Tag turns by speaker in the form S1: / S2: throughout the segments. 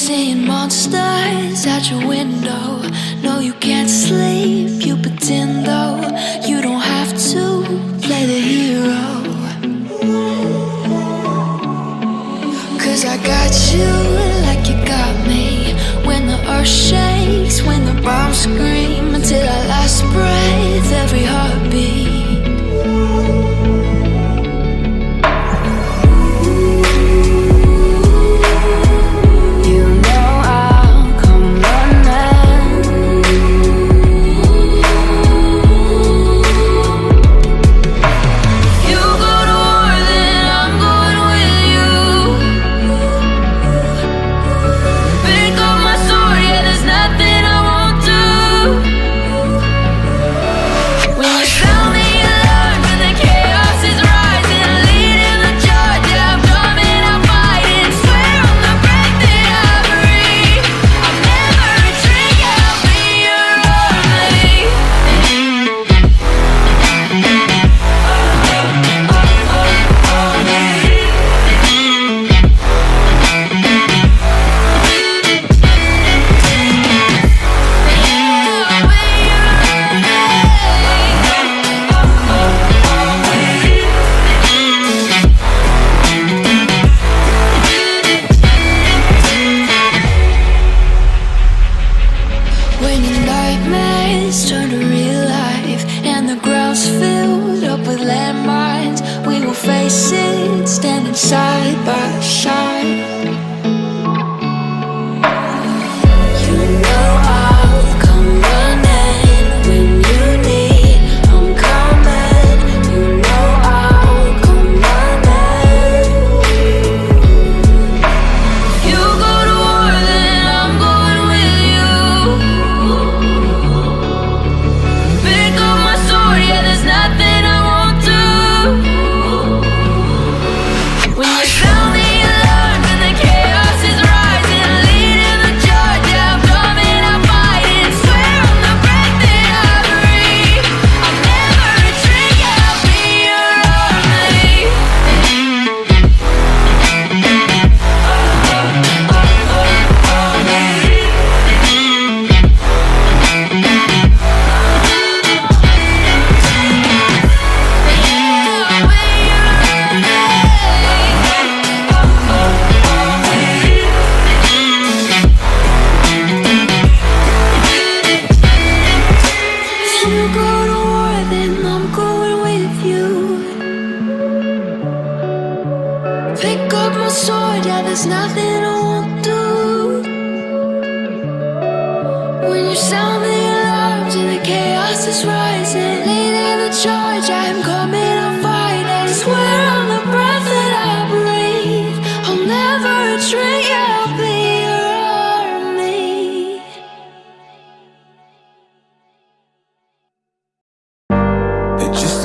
S1: seeing monsters at your window. No, you can't sleep, you pretend though. You don't have to play the hero. Cause I got you like you got me. When the earth shakes, when the bombs scream, until our last breath, every heartbeat.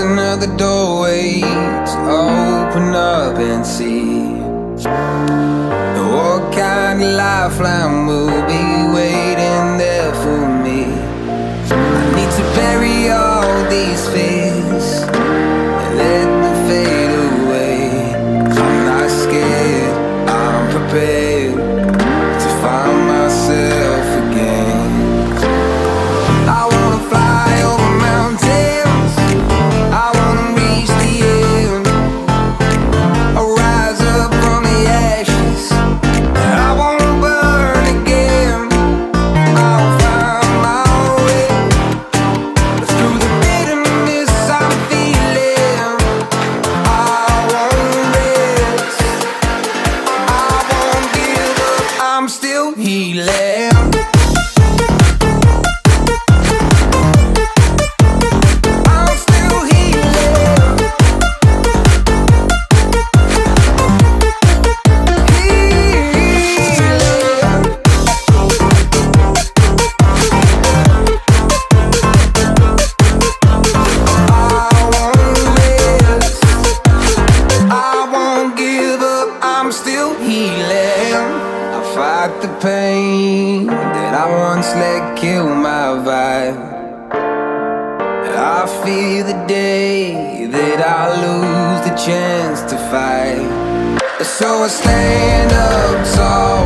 S2: Another doorway to open up and see what kind of lifeline will be waiting there for me. I need to bury all these fears and let them fade away. I'm not scared, I'm prepared to find myself again. I wanna fly over mountains, I wanna reach the end. I'll rise up from the ashes, I wanna burn again. I'll find my way through the bitterness I'm feeling. I won't rest, I won't give up, I'm still healing. The pain that I once let kill my vibe, I fear the day that I lose the chance to fight. So I stand up tall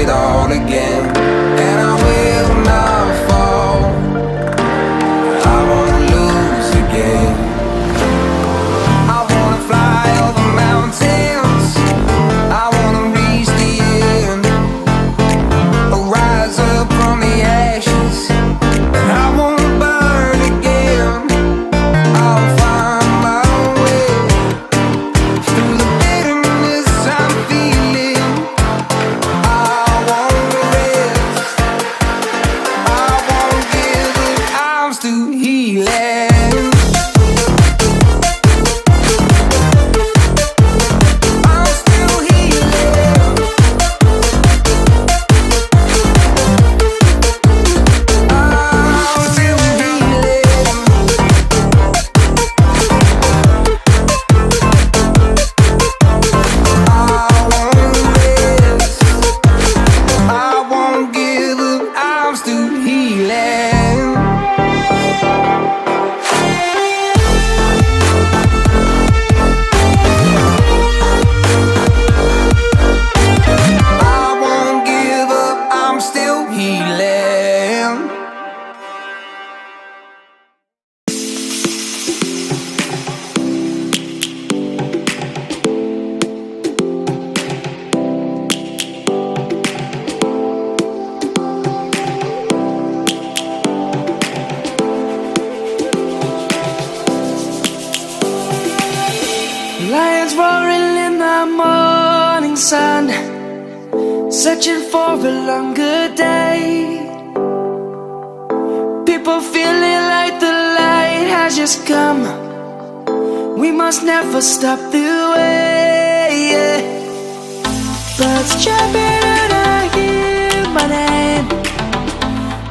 S2: it all again. And I will not fall, I won't lose again. I wanna fly over mountains, I wanna reach the end, rise up from the ashes, and I won't burn again. I'll find my way through the bitterness I'm feeling. I won't rest, I won't give up, I'm still healing. I'm still healing. I'm still healing. I won't rest, I won't give up, I'm still healing. I won't give up, I'm still healing.
S3: Lions roaring in the morning sun, searching for a longer day. People feeling like the light has just come. We must never stop the way. Birds chirping and I hear my name,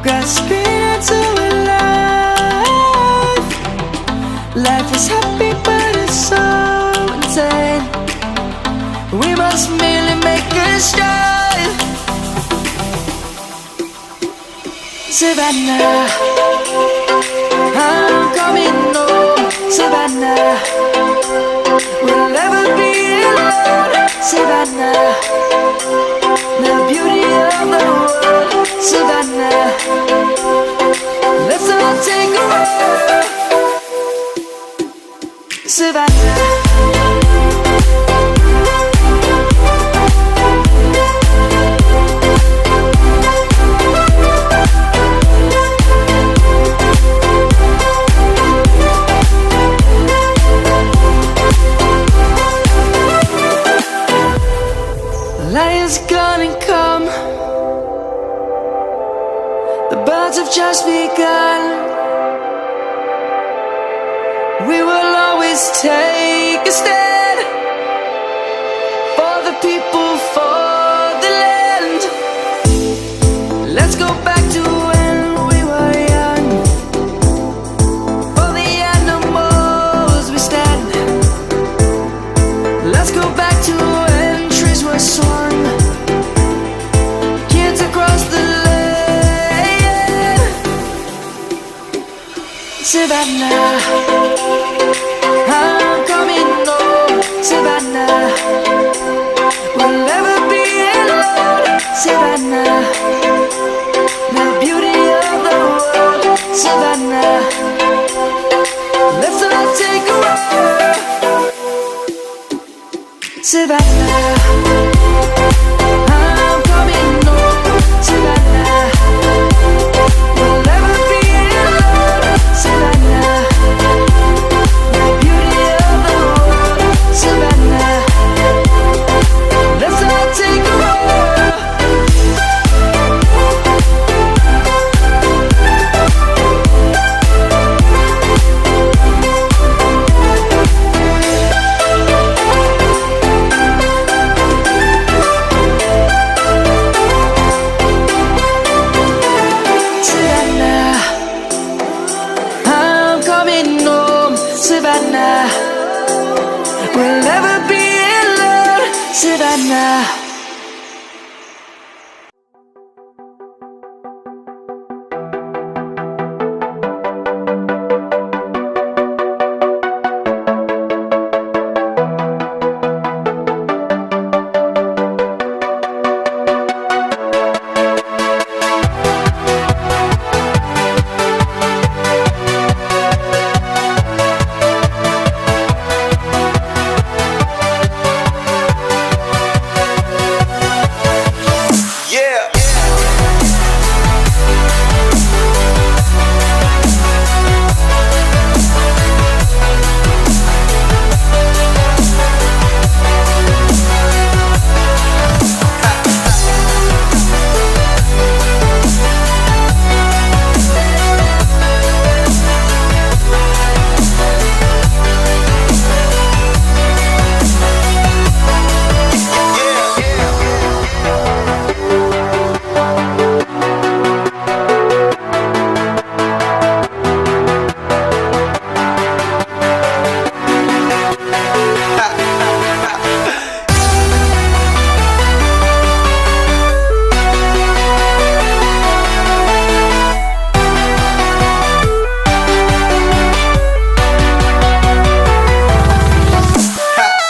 S3: grasping into a life. Life is happy but it's so insane. We must merely make a strive. Savannah, I'm coming home. Savannah, we'll never be alone. Savannah, the beauty of the world. Savannah, let's all take a walk. Savannah. Lion's gonna come. The birds have just begun. We will always take a stand for the people, for the land. Let's go back to when we were young. For the animals we stand. Let's go back to when trees were swung. Kids across the land. Savannah, I'm coming home. Savannah, we'll never be alone. Savannah, the beauty of the world. Savannah, let's all take a walk. Savannah.